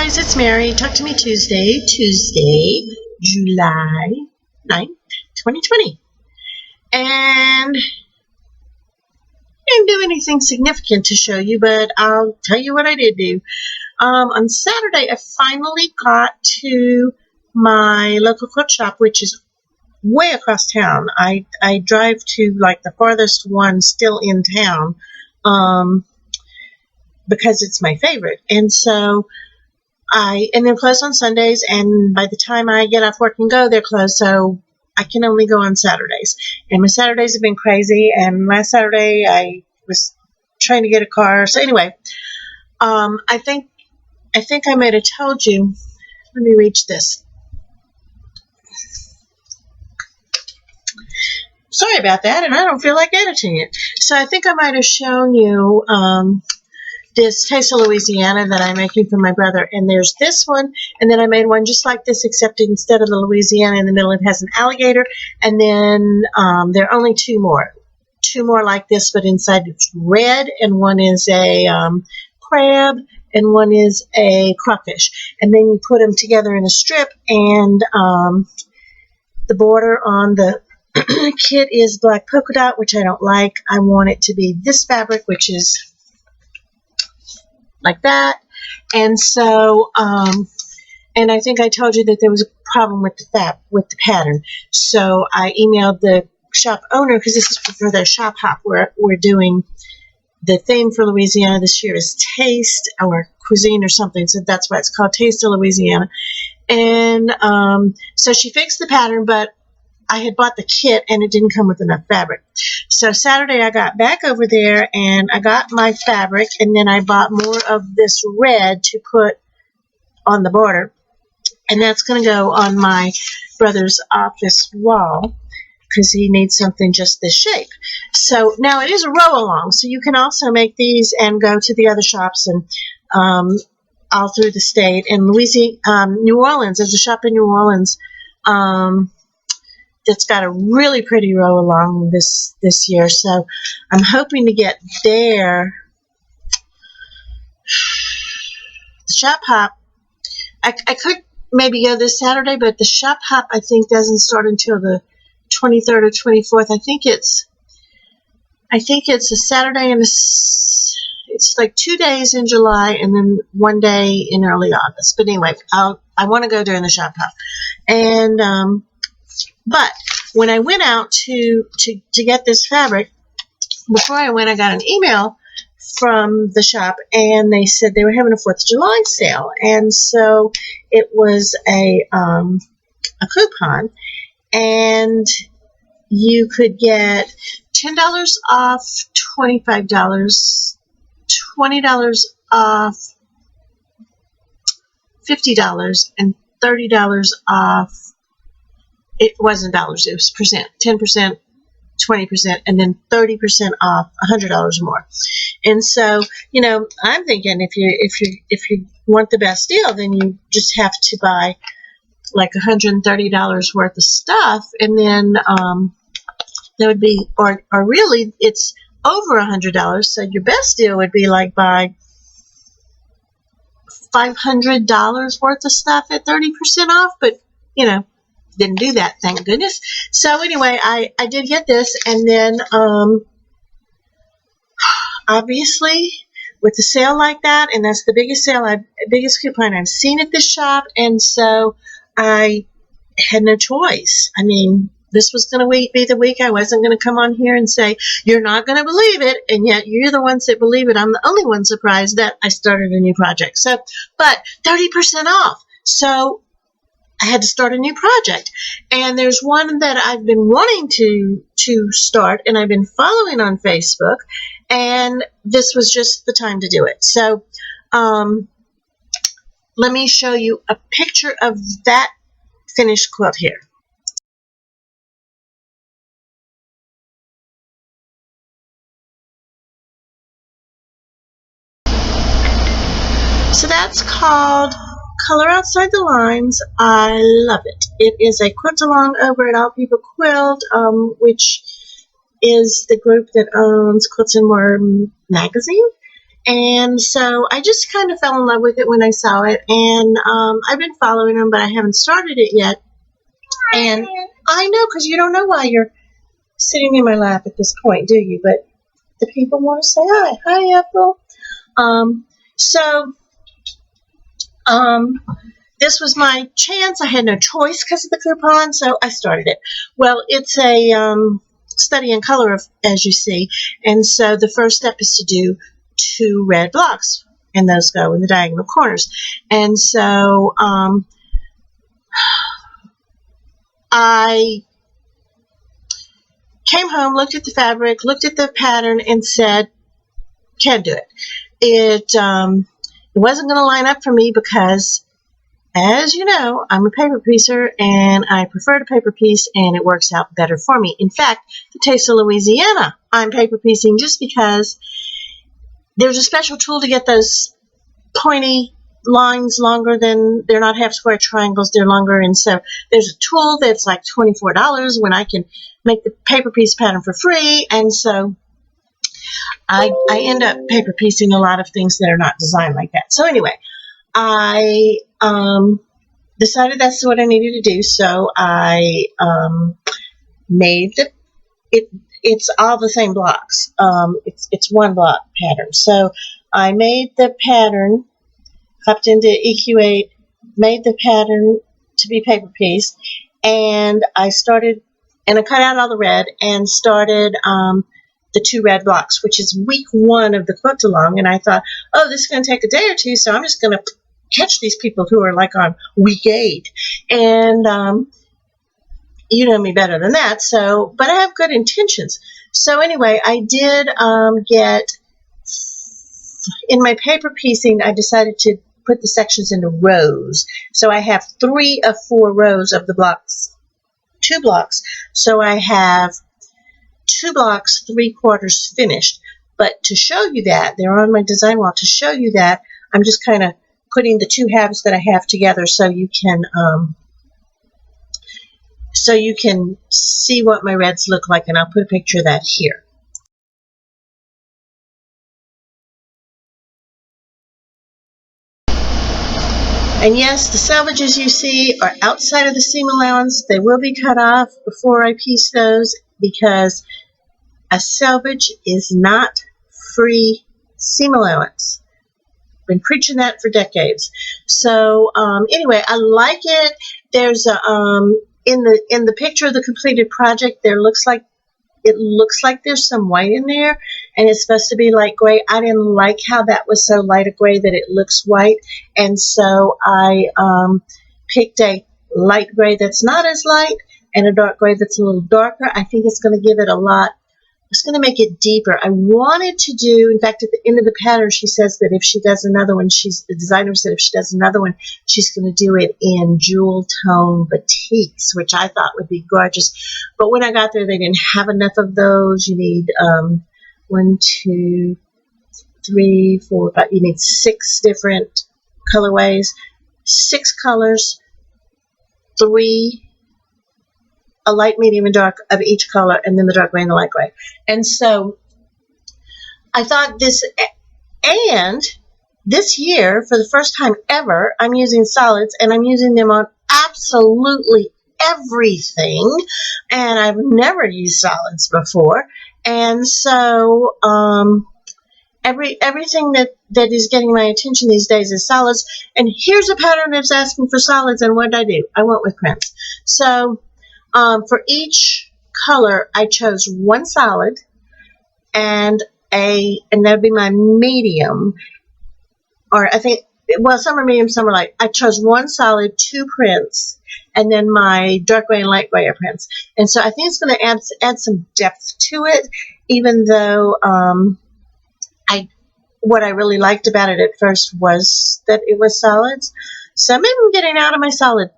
guys, it's Mary. Talk to me Tuesday, July 9th, 2020. And I didn't do anything significant to show you, but I'll tell you what I did do. On Saturday, I finally got to my local quilt shop, which is way across town. I drive to like the farthest one still in town because it's my favorite. And so and they're closed on Sundays, and by the time I get off work and go, they're closed, so I can only go on Saturdays. And my Saturdays have been crazy, and last Saturday I was trying to get a car. So anyway, I think I might have told you. Let me reach this. Sorry about that, and I don't feel like editing it. So I think I might have shown you this Taste of Louisiana that I'm making for my brother. And there's this one, and then I made one just like this, except instead of the Louisiana in the middle, it has an alligator. And then there are only two more like this, but inside it's red, and one is a crab, and one is a crawfish. And then you put them together in a strip, and the border on the kit is black polka dot, which I don't like. I want it to be this fabric, which is like that. And so and I think I told you that there was a problem with the pattern. So I emailed the shop owner, because this is for their shop hop. We're doing the theme for Louisiana this year is taste or cuisine or something, so that's why it's called Taste of Louisiana. And so she fixed the pattern, but I had bought the kit and it didn't come with enough fabric. So Saturday I got back over there and I got my fabric, and then I bought more of this red to put on the border, and that's going to go on my brother's office wall because he needs something just this shape. So now it is a row along, so you can also make these and go to the other shops and all through the state. In Louisiana, New Orleans, there's a shop in New Orleans that's got a really pretty row along this year, so I'm hoping to get there. The shop hop, I could maybe go this Saturday, but the shop hop I think doesn't start until the 23rd or 24th. I think it's a Saturday and it's like 2 days in July and then 1 day in early August. But anyway, I want to go during the shop hop. And but when I went out to get this fabric, before I went, I got an email from the shop, and they said they were having a 4th of July sale. And so it was a coupon, and you could get $10 off, $25, $20 off, $50, and $30 off. It wasn't dollars, it was percent, 10%, 20%, and then 30% off, $100 or more. And so, you know, I'm thinking if you want the best deal, then you just have to buy like $130 worth of stuff, and then that would be, or really, it's over $100. So your best deal would be like buy $500 worth of stuff at 30% off, but you know, didn't do that, thank goodness. So anyway, I did get this, and then obviously with a sale like that, and that's the biggest coupon I've seen at this shop, and so I had no choice. I mean, this was going to be the week I wasn't going to come on here and say, you're not going to believe it, and yet you're the ones that believe it. I'm the only one surprised that I started a new project. So, but 30% off. So I had to start a new project, and there's one that I've been wanting to start, and I've been following on Facebook, and this was just the time to do it. So let me show you a picture of that finished quilt here. So that's called Color Outside the Lines. I love it. It is a quilt along over at All People Quilt, which is the group that owns Quilts and More magazine. And so I just kind of fell in love with it when I saw it, and I've been following them, but I haven't started it yet. And I know, because you don't know why you're sitting in my lap at this point, do you? But the people want to say hi. Hi, Ethel. So this was my chance. I had no choice because of the coupon, so I started it. Well, it's a study in color, as you see, and so the first step is to do 2 red blocks, and those go in the diagonal corners. And so I came home, looked at the fabric, looked at the pattern, and said, can't do it. It wasn't going to line up for me because, as you know, I'm a paper piecer, and I prefer to paper piece, and it works out better for me. In fact, the Taste of Louisiana, I'm paper piecing just because there's a special tool to get those pointy lines longer than, they're not half square triangles, they're longer. And so there's a tool that's like $24 when I can make the paper piece pattern for free. And so I end up paper piecing a lot of things that are not designed like that. So anyway, I decided that's what I needed to do. So I made it's all the same blocks. It's one block pattern. So I made the pattern, hopped into EQ8, made the pattern to be paper piece, and I cut out all the red and started the 2 red blocks, which is week 1 of the quilt along. And I thought, oh, this is going to take a day or two, so I'm just going to catch these people who are like on week 8. And you know me better than that, so, but I have good intentions. So anyway, I did get, in my paper piecing, I decided to put the sections into rows. So I have 3 of 4 rows of the blocks, 2 blocks. So I have 2 blocks, 3/4 finished. But to show you that, they're on my design wall, to show you that, I'm just kind of putting the 2 halves that I have together so you can see what my reds look like, and I'll put a picture of that here. And yes, the selvages you see are outside of the seam allowance. They will be cut off before I piece those, because a selvage is not free seam allowance. Been preaching that for decades. So anyway, I like it. There's a in the picture of the completed project, it looks like there's some white in there, and it's supposed to be light gray. I didn't like how that was so light a gray that it looks white, and so I picked a light gray that's not as light and a dark gray that's a little darker. I think it's going to give it a lot. It's going to make it deeper. I wanted to do, in fact, at the end of the pattern, she says that if she does another one, the designer said if she does another one, she's going to do it in jewel tone batiks, which I thought would be gorgeous. But when I got there, they didn't have enough of those. You need 1, 2, 3, 4, 5. You need 6 different colorways, 6 colors, 3. A light, medium, and dark of each color, and then the dark gray and the light gray. And so I thought and this year, for the first time ever, I'm using solids, and I'm using them on absolutely everything, and I've never used solids before. And so everything that is getting my attention these days is solids. And here's a pattern that's asking for solids, and what did I do? I went with prints. So for each color, I chose 1 solid and that'd be my medium, or I think, well, some are medium, some are light. I chose 1 solid, 2 prints, and then my dark gray and light gray are prints. And so I think it's going to add some depth to it, even though what I really liked about it at first was that it was solids. So maybe I'm getting out of my solid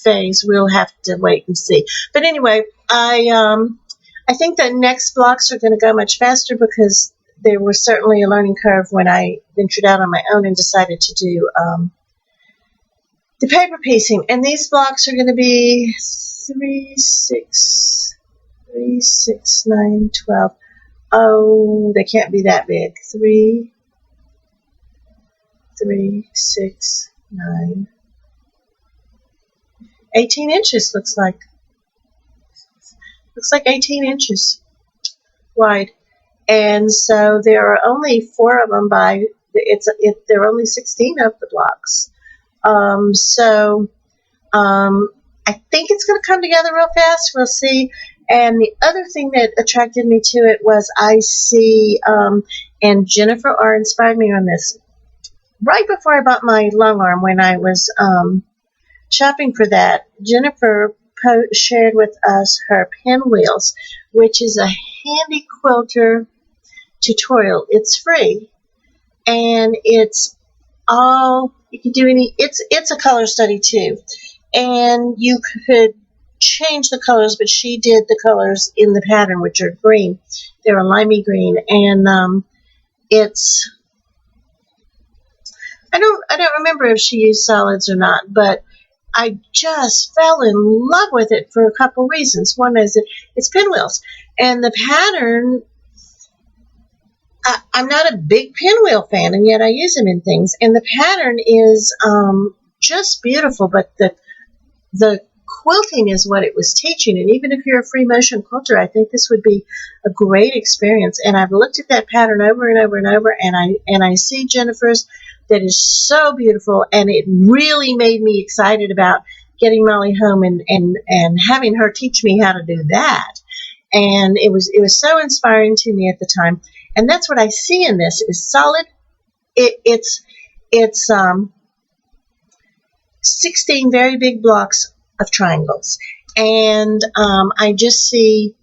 phase. We'll have to wait and see. But anyway, I think the next blocks are going to go much faster, because there was certainly a learning curve when I ventured out on my own and decided to do the paper piecing. And these blocks are going to be 3, 6, 9, 12. Oh, they can't be that big. 3, 3, 6, 9, 18 inches looks like. Looks like 18 inches wide. And so there are only 4 of them by, there are only 16 of the blocks. I think it's going to come together real fast. We'll see. And the other thing that attracted me to it was I see, and Jennifer R. inspired me on this. Right before I bought my long arm, when I was shopping for that, Jennifer shared with us her pinwheels, which is a handy quilter tutorial. It's free, and it's all you can do. It's a color study too, and you could change the colors, but she did the colors in the pattern, which are green. They're a limey green, and it's I don't remember if she used solids or not, but I just fell in love with it for a couple reasons. One is it's pinwheels, and the pattern. I'm not a big pinwheel fan, and yet I use them in things. And the pattern is just beautiful, but the quilting is what it was teaching. And even if you're a free motion quilter, I think this would be a great experience. And I've looked at that pattern over and over and over, and I see Jennifer's that is so beautiful, and it really made me excited about getting Molly home and having her teach me how to do that. And it was so inspiring to me at the time. And that's what I see in this is solid. It's 16 very big blocks of triangles. And I just see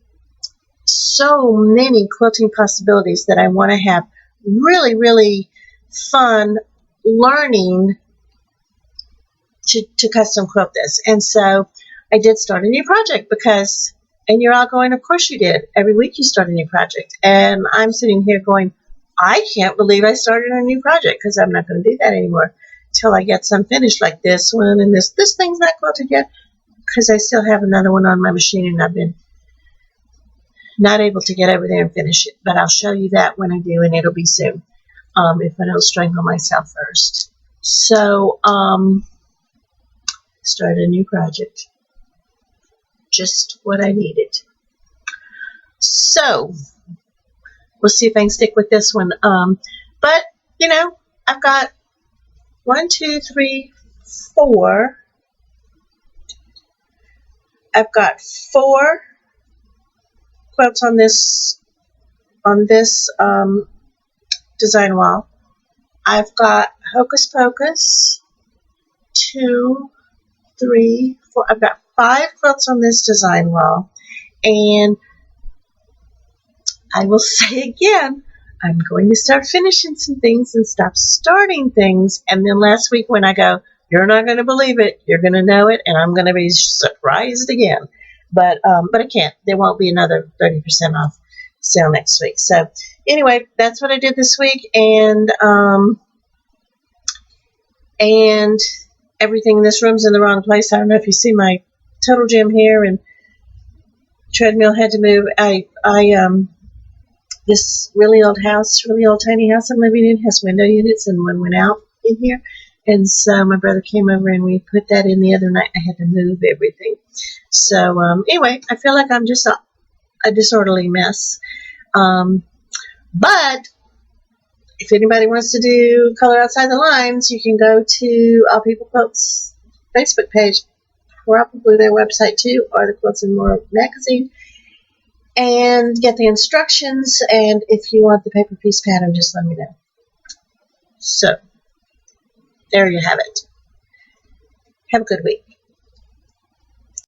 so many quilting possibilities that I want to have really, really fun learning to custom quilt this. And so I did start a new project because, and you're all going, of course you did. Every week you start a new project. And I'm sitting here going, I can't believe I started a new project because I'm not going to do that anymore until I get some finished like this one. And this thing's not quilted yet because I still have another one on my machine and I've been not able to get over there and finish it. But I'll show you that when I do, and it'll be soon if I don't strangle myself first. So, start a new project. Just what I needed. So we'll see if I can stick with this one. But you know, I've got 1, 2, 3, 4. I've got 4 quilts on this design wall. I've got Hocus Pocus, 2, 3, 4. I've got 5 quilts on this design wall, and I will say again, I'm going to start finishing some things and stop starting things. And then last week when I go, you're not going to believe it, you're going to know it, and I'm going to be surprised again. But I can't. There won't be another 30% off sale next week. So anyway, that's what I did this week, and everything in this room's in the wrong place. I don't know if you see my total gym here and treadmill had to move. This really old tiny house I'm living in has window units, and one went out in here. And so my brother came over and we put that in the other night. I had to move everything. So anyway, I feel like I'm just a disorderly mess. But if anybody wants to do color outside the lines, you can go to All People Quilts Facebook page, probably their website too, or the Quilts and More magazine, and get the instructions. And if you want the paper piece pattern, just let me know. So there you have it. Have a good week.